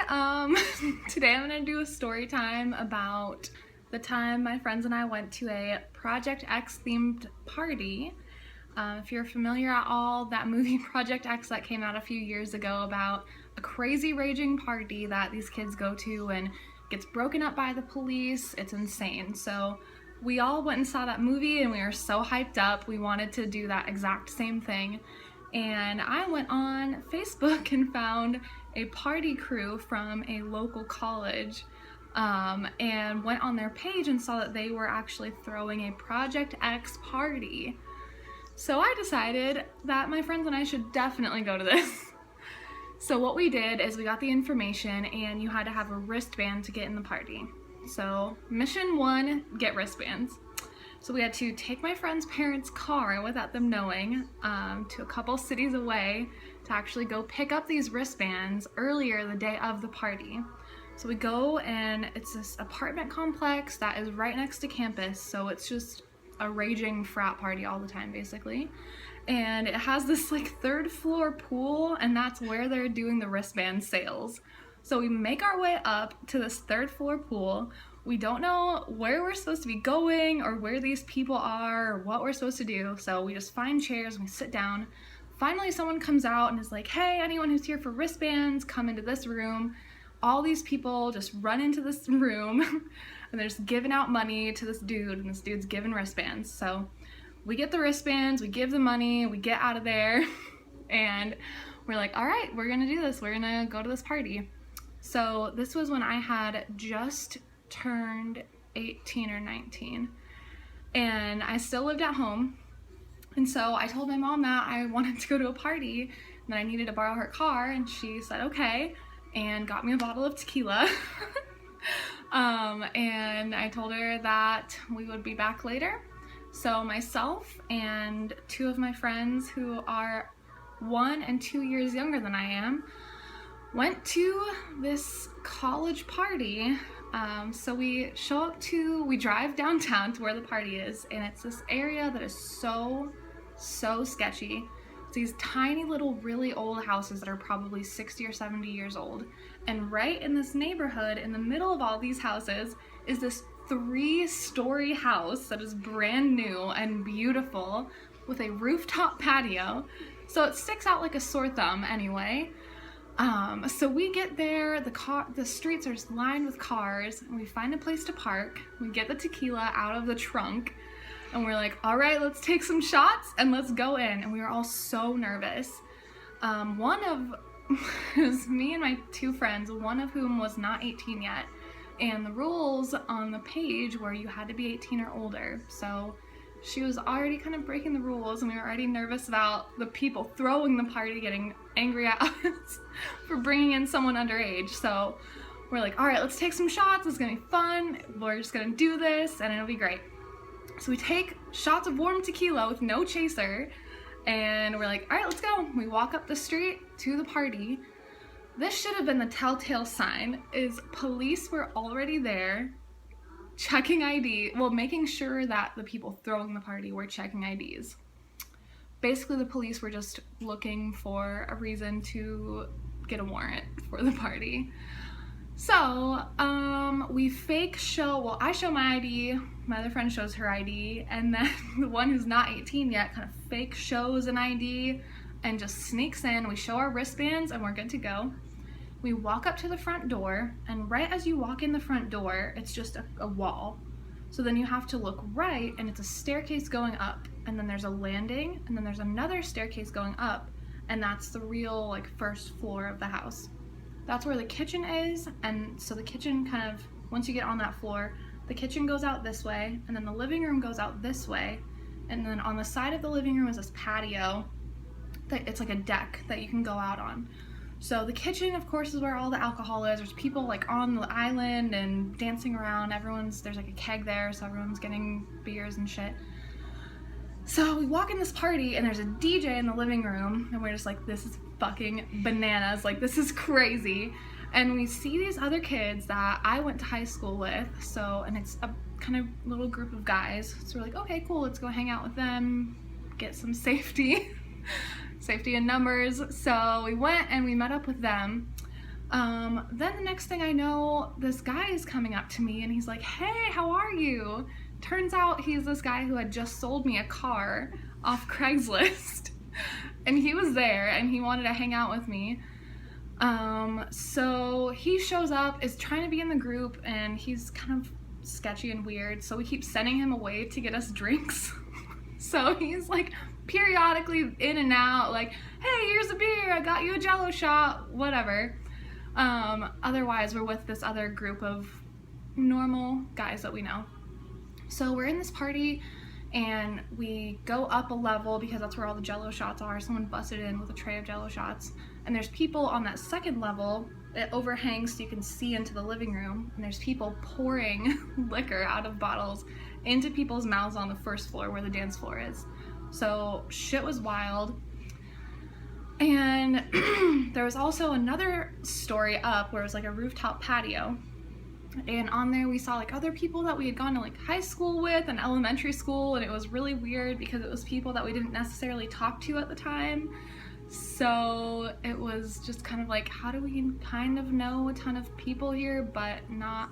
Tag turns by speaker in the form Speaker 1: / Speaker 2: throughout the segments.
Speaker 1: Today I'm gonna do a story time about the time my friends and I went to a Project X themed party. If you're familiar at all, that movie Project X that came out a few years ago about a crazy raging party that these kids go to and gets broken up by the police. It's insane. So we all went and saw that movie and we were so hyped up. We wanted to do that exact same thing. And I went on Facebook and found a party crew from a local college and went on their page and saw that they were actually throwing a Project X party. So I decided that my friends and I should definitely go to this. So what we did is we got the information and you had to have a wristband to get in the party. So mission 1, get wristbands. So we had to take my friend's parents' car without them knowing to a couple cities away to actually go pick up these wristbands earlier the day of the party. So we go and it's this apartment complex that is right next to campus, so it's just a raging frat party all the time basically. And it has this like 3rd floor pool, and that's where they're doing the wristband sales. So we make our way up to this 3rd floor pool. We don't know where we're supposed to be going or where these people are or what we're supposed to do. So we just find chairs and we sit down. Finally, someone comes out and is like, hey, anyone who's here for wristbands, come into this room. All these people just run into this room and they're just giving out money to this dude, and this dude's giving wristbands. So we get the wristbands, we give the money, we get out of there, and we're like, all right, we're gonna do this. We're gonna go to this party. So this was when I had just turned 18 or 19, and I still lived at home. And so I told my mom that I wanted to go to a party and that I needed to borrow her car, and she said okay and got me a bottle of tequila. And I told her that we would be back later. So myself and 2 of my friends who are 1 and 2 years younger than I am went to this college party. So we drive downtown to where the party is, and it's this area that is so sketchy. It's these tiny little really old houses that are probably 60 or 70 years old. And right in this neighborhood, in the middle of all these houses, is this 3-story house that is brand new and beautiful with a rooftop patio. So it sticks out like a sore thumb anyway. So we get there, the streets are just lined with cars, and we find a place to park. We get the tequila out of the trunk, and we're like, all right, let's take some shots and let's go in. And we were all so nervous. It was me and my 2 friends, one of whom was not 18 yet. And the rules on the page were you had to be 18 or older. So she was already kind of breaking the rules, and we were already nervous about the people throwing the party getting angry at us for bringing in someone underage. So we're like, all right, let's take some shots. It's gonna be fun. We're just gonna do this and it'll be great. So we take shots of warm tequila with no chaser, and we're like, all right, let's go. We walk up the street to the party. This should have been the telltale sign, is police were already there checking ID, well, making sure that the people throwing the party were checking IDs. Basically, the police were just looking for a reason to get a warrant for the party. So, we I show my ID, my other friend shows her ID, and then the one who's not 18 yet kind of fake shows an ID and just sneaks in. We show our wristbands and we're good to go. We walk up to the front door, and right as you walk in the front door, it's just a wall. So then you have to look right, and it's a staircase going up, and then there's a landing, and then there's another staircase going up, and that's the real like 1st floor of the house. That's where the kitchen is, and so the kitchen kind of, once you get on that floor, the kitchen goes out this way, and then the living room goes out this way, and then on the side of the living room is this patio it's like a deck that you can go out on. So the kitchen, of course, is where all the alcohol is. There's people like on the island and dancing around. There's like a keg there, so everyone's getting beers and shit. So we walk in this party and there's a DJ in the living room, and we're just like, this is fucking bananas. Like, this is crazy. And we see these other kids that I went to high school with. And it's a kind of little group of guys. So we're like, okay, cool, let's go hang out with them, get some safety. Safety in numbers. So we went and we met up with them. Then the next thing I know, this guy is coming up to me and he's like, hey, how are you? Turns out he's this guy who had just sold me a car off Craigslist. And he was there and he wanted to hang out with me. So he shows up, is trying to be in the group, and he's kind of sketchy and weird, so we keep sending him away to get us drinks. So he's like periodically in and out, like, hey, here's a beer, I got you a Jello shot, whatever. Otherwise we're with this other group of normal guys that we know. So we're in this party and we go up a level because that's where all the Jello shots are. Someone busted in with a tray of Jello shots, and there's people on that second level. It overhangs so you can see into the living room, and there's people pouring liquor out of bottles into people's mouths on the first floor where the dance floor is. So shit was wild. And there was also another story up where it was like a rooftop patio, and on there we saw like other people that we had gone to like high school with and elementary school, and it was really weird because it was people that we didn't necessarily talk to at the time. So it was just kind of like, how do we kind of know a ton of people here but not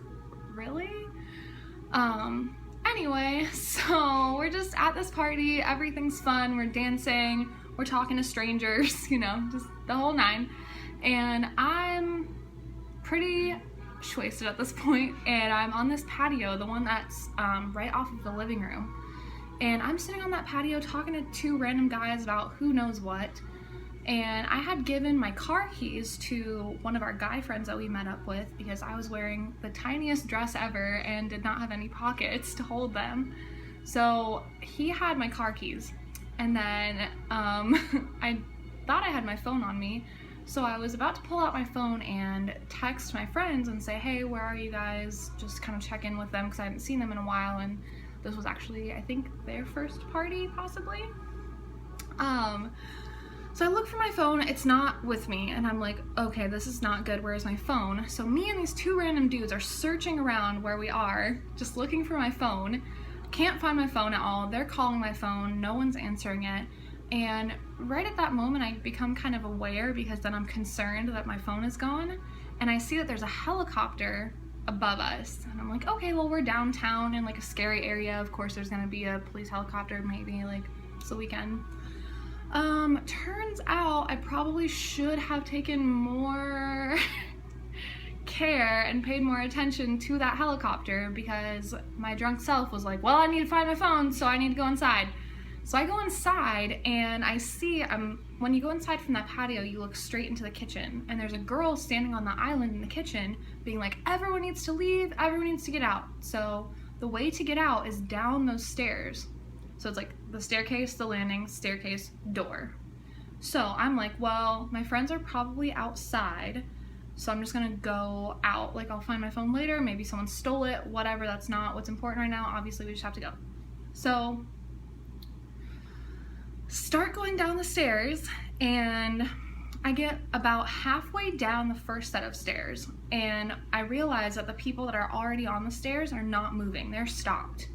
Speaker 1: really? Anyway, so we're just at this party, everything's fun, we're dancing, we're talking to strangers, you know, just the whole nine. And I'm pretty wasted at this point, and I'm on this patio, the one that's right off of the living room. And I'm sitting on that patio talking to two random guys about who knows what. And I had given my car keys to one of our guy friends that we met up with because I was wearing the tiniest dress ever and did not have any pockets to hold them. So he had my car keys. And then I thought I had my phone on me. So I was about to pull out my phone and text my friends and say, hey, where are you guys? Just kind of check in with them because I hadn't seen them in a while. And this was actually, I think, their first party, possibly. So I look for my phone, it's not with me, and I'm like, okay, this is not good, where's my phone? So me and these two random dudes are searching around where we are, just looking for my phone. Can't find my phone at all, they're calling my phone, no one's answering it. And right at that moment I become kind of aware because then I'm concerned that my phone is gone, and I see that there's a helicopter above us. And I'm like, okay, well, we're downtown in like a scary area, of course there's gonna be a police helicopter, maybe, like, it's the weekend. Turns out I probably should have taken more care and paid more attention to that helicopter because my drunk self was like, well, I need to find my phone, so I need to go inside. So I go inside and I see, when you go inside from that patio, you look straight into the kitchen, and there's a girl standing on the island in the kitchen being like, everyone needs to leave, everyone needs to get out. So the way to get out is down those stairs. So it's like the staircase, the landing, staircase, door. So I'm like, well, my friends are probably outside, so I'm just gonna go out. Like, I'll find my phone later, maybe someone stole it, whatever, that's not what's important right now. Obviously, we just have to go. So, start going down the stairs, and I get about halfway down the first set of stairs, and I realize that the people that are already on the stairs are not moving, they're stopped.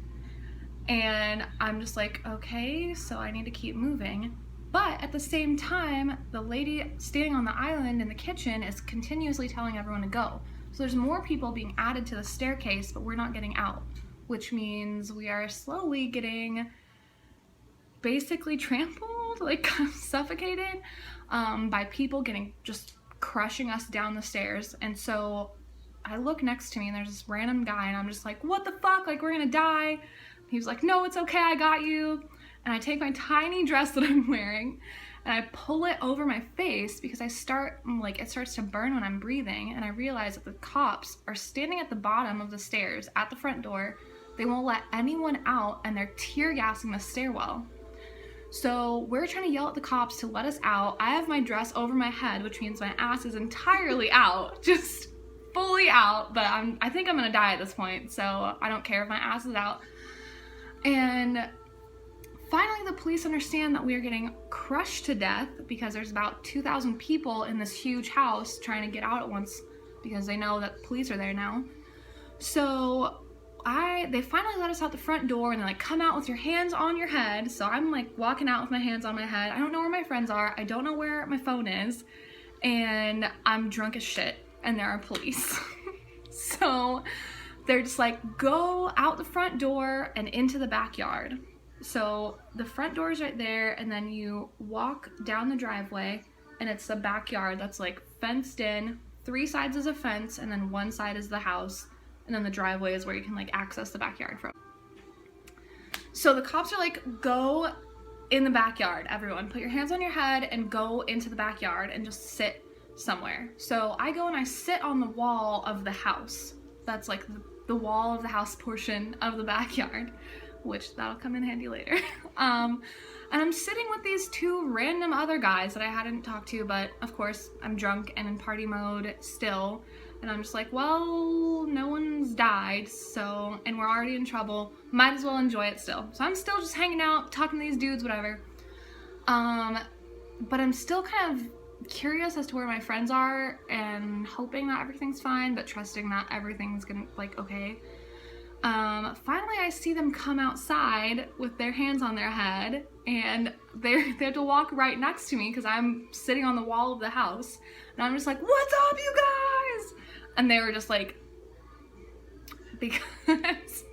Speaker 1: And I'm just like, okay, so I need to keep moving. But at the same time, the lady standing on the island in the kitchen is continuously telling everyone to go. So there's more people being added to the staircase, but we're not getting out, which means we are slowly getting basically trampled, like suffocated by people just crushing us down the stairs. And so I look next to me and there's this random guy, and I'm just like, what the fuck, like, we're gonna die. He was like, no, it's okay, I got you. And I take my tiny dress that I'm wearing and I pull it over my face because it starts to burn when I'm breathing, and I realize that the cops are standing at the bottom of the stairs at the front door. They won't let anyone out, and they're tear gassing the stairwell. So we're trying to yell at the cops to let us out. I have my dress over my head, which means my ass is entirely out, just fully out, but I think I'm gonna die at this point, so I don't care if my ass is out. And finally the police understand that we are getting crushed to death because there's about 2,000 people in this huge house trying to get out at once because they know that police are there now. So they finally let us out the front door, and they're like, come out with your hands on your head. So I'm like walking out with my hands on my head. I don't know where my friends are. I don't know where my phone is. And I'm drunk as shit. and there are police. So they're just like, go out the front door and into the backyard. So the front door is right there, and then you walk down the driveway, and it's the backyard that's like fenced in. 3 sides is a fence, and then 1 side is the house, and then the driveway is where you can like access the backyard from. So the cops are like, go in the backyard, everyone. Put your hands on your head and go into the backyard and just sit somewhere. So I go and I sit on the wall of the house. That's like the wall of the house portion of the backyard, which that'll come in handy later. And I'm sitting with these 2 random other guys that I hadn't talked to, but of course I'm drunk and in party mode still. And I'm just like, well, no one's died, so, and we're already in trouble, might as well enjoy it still. So I'm still just hanging out, talking to these dudes, whatever. But I'm still kind of curious as to where my friends are, and hoping that everything's fine, but trusting that everything's gonna, like, okay. Finally I see them come outside with their hands on their head, and they have to walk right next to me because I'm sitting on the wall of the house, and I'm just like, what's up, you guys? And they were just like, because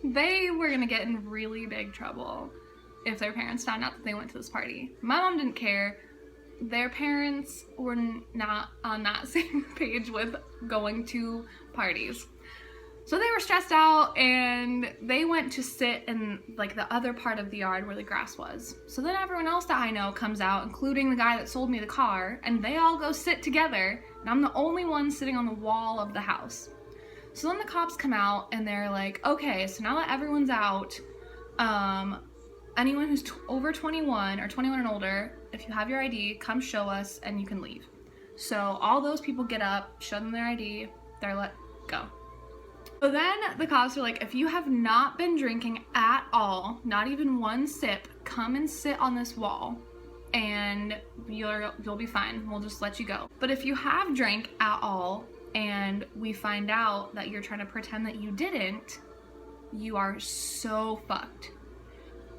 Speaker 1: they were gonna get in really big trouble if their parents found out that they went to this party. My mom didn't care. Their parents were not on that same page with going to parties. So they were stressed out, and they went to sit in like the other part of the yard where the grass was. So then everyone else that I know comes out, including the guy that sold me the car, and they all go sit together, and I'm the only one sitting on the wall of the house. So then the cops come out, and they're like, okay, so now that everyone's out, anyone who's over 21 or 21 and older, if you have your ID, come show us and you can leave. So all those people get up, show them their ID, they're let go. So then the cops are like, if you have not been drinking at all, not even 1 sip, come and sit on this wall and you'll be fine. We'll just let you go. But if you have drank at all and we find out that you're trying to pretend that you didn't, you are so fucked.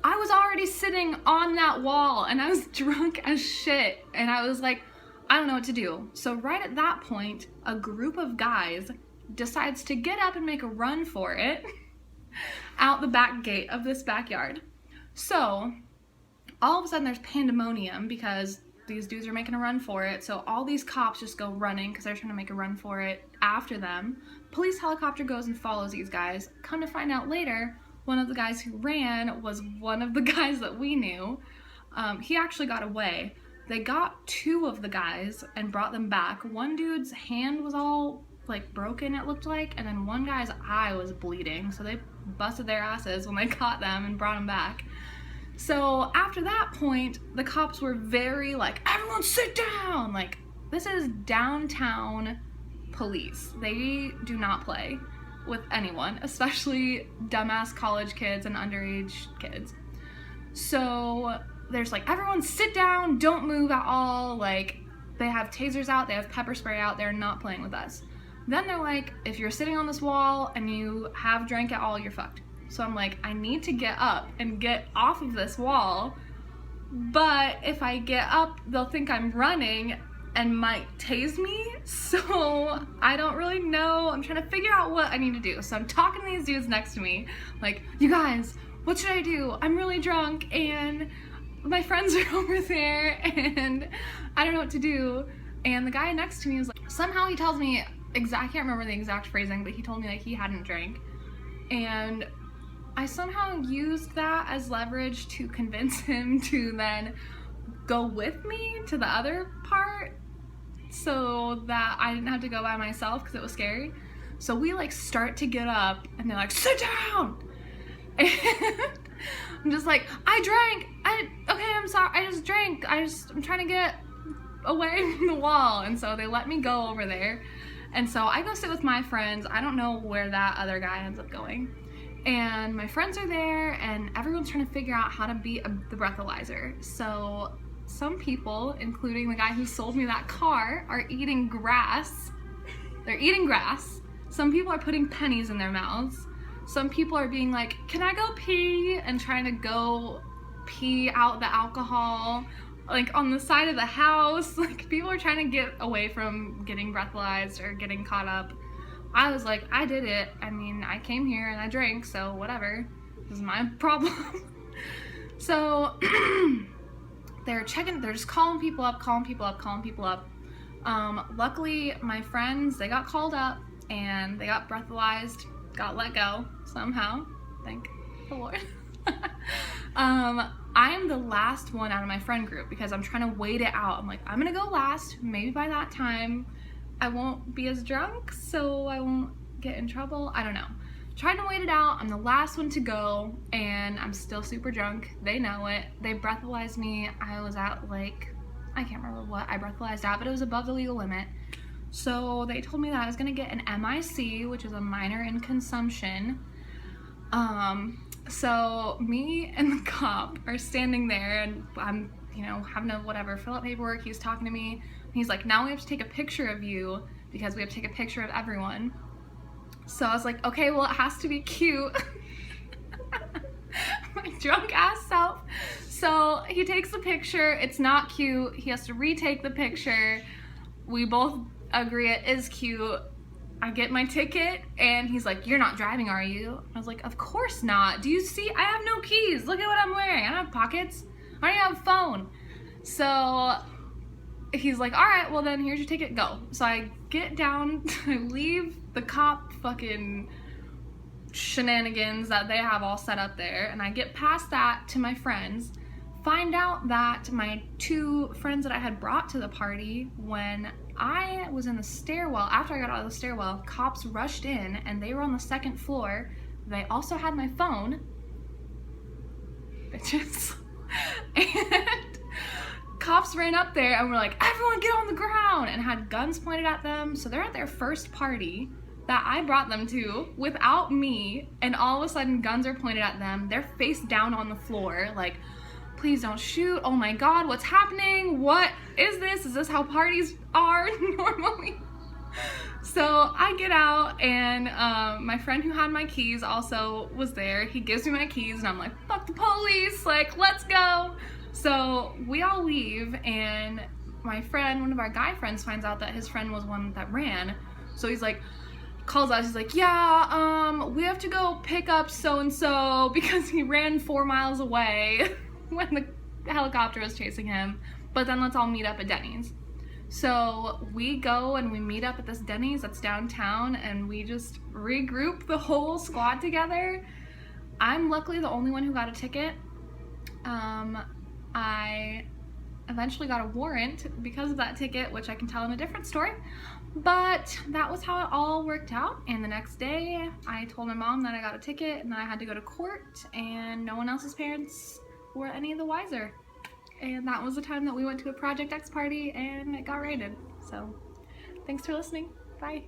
Speaker 1: I was already sitting on that wall and I was drunk as shit, and I was like, I don't know what to do. So right at that point, a group of guys decides to get up and make a run for it out the back gate of this backyard. So all of a sudden there's pandemonium because these dudes are making a run for it. So all these cops just go running because they're trying to make a run for it after them. Police helicopter goes and follows these guys. Come to find out later, one of the guys who ran was one of the guys that we knew. He actually got away. They got 2 of the guys and brought them back. One dude's hand was all like broken, it looked like, and then one guy's eye was bleeding, so they busted their asses when they caught them and brought them back. So after that point, the cops were very like, everyone sit down! Like, this is downtown police. They do not play with anyone, especially dumbass college kids and underage kids. So there's like, everyone sit down, don't move at all. Like, they have tasers out, they have pepper spray out, they're not playing with us. Then they're like, if you're sitting on this wall and you have drank at all, you're fucked. So I'm like, I need to get up and get off of this wall, but if I get up, they'll think I'm running and might tase me, so I don't really know. I'm trying to figure out what I need to do. So I'm talking to these dudes next to me, like, you guys, what should I do? I'm really drunk and my friends are over there and I don't know what to do. And the guy next to me was like, somehow he tells me, I can't remember the exact phrasing, but he told me like he hadn't drank. And I somehow used that as leverage to convince him to then go with me to the other part so that I didn't have to go by myself because it was scary. So we like start to get up and they're like, sit down! And I'm just like, I drank! Okay, I'm sorry, I just drank. I'm trying to get away from the wall. And so they let me go over there. And so I go sit with my friends. I don't know where that other guy ends up going. And my friends are there and everyone's trying to figure out how to beat the breathalyzer. So some people, including the guy who sold me that car, are eating grass. They're eating grass. Some people are putting pennies in their mouths. Some people are being like, can I go pee? And trying to go pee out the alcohol like on the side of the house. Like people are trying to get away from getting breathalyzed or getting caught up. I was like, I did it. I mean, I came here and I drank, so whatever. This is my problem. So they're just calling people up. Luckily, my friends, they got called up and they got breathalyzed, got let go somehow. Thank the Lord. I'm the last one out of my friend group because I'm trying to wait it out. I'm like, I'm gonna go last. Maybe by that time I won't be as drunk, so I won't get in trouble. I don't know. Trying to wait it out. I'm the last one to go, and I'm still super drunk. They know it. They breathalyzed me. I was at like, I can't remember what I breathalyzed at, but it was above the legal limit. So they told me that I was gonna get an MIC, which is a minor in consumption. So me and the cop are standing there, and I'm, having to fill out paperwork. He's talking to me. He's like, now we have to take a picture of you because we have to take a picture of everyone. So I was like, okay, well, it has to be cute. My drunk ass self. So he takes the picture. It's not cute. He has to retake the picture. We both agree it is cute. I get my ticket and he's like, you're not driving, are you? I was like, of course not. Do you see? I have no keys. Look at what I'm wearing. I don't have pockets. I don't even have a phone. So he's like, all right, well then here's your ticket, go. So I get down, I leave the cop fucking shenanigans that they have all set up there, and I get past that to my friends, find out that my two friends that I had brought to the party, when I was in the stairwell, after I got out of the stairwell, cops rushed in and they were on the second floor. They also had my phone. Bitches. And cops ran up there and were like, everyone get on the ground, and had guns pointed at them. So they're at their first party that I brought them to without me, and all of a sudden guns are pointed at them. They're face down on the floor like, please don't shoot. Oh my God, what's happening? What is this? Is this how parties are normally? So I get out, and my friend who had my keys also was there. He gives me my keys and I'm like, fuck the police, like, let's go. So we all leave, and my friend, one of our guy friends, finds out that his friend was one that ran. So he's like, calls us, he's like, yeah, we have to go pick up so-and-so because he ran 4 miles away when the helicopter was chasing him, but then let's all meet up at Denny's. So we go and we meet up at this Denny's that's downtown, and we just regroup the whole squad together. I'm luckily the only one who got a ticket. I eventually got a warrant because of that ticket, which I can tell in a different story. But that was how it all worked out, and the next day I told my mom that I got a ticket and that I had to go to court, and no one else's parents were any of the wiser. And that was the time that we went to a Project X party and it got raided. So thanks for listening. Bye.